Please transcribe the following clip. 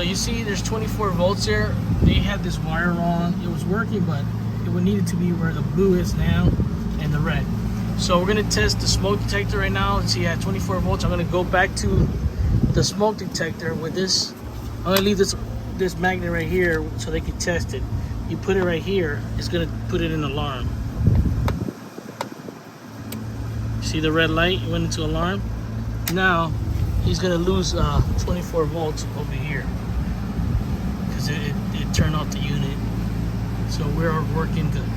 So you see there's 24 volts there. They had this wire on. It was working, but it would need it to be where the blue is now and the red. So we're gonna test the smoke detector right now and see at 24 volts. I'm gonna go back to the smoke detector with this. I'm gonna leave this magnet right here so they can test it. You put it right here, it's gonna put it in alarm. See the red light? It went into alarm. Now he's gonna lose 24 volts over here because it turned off the unit. So we're working good.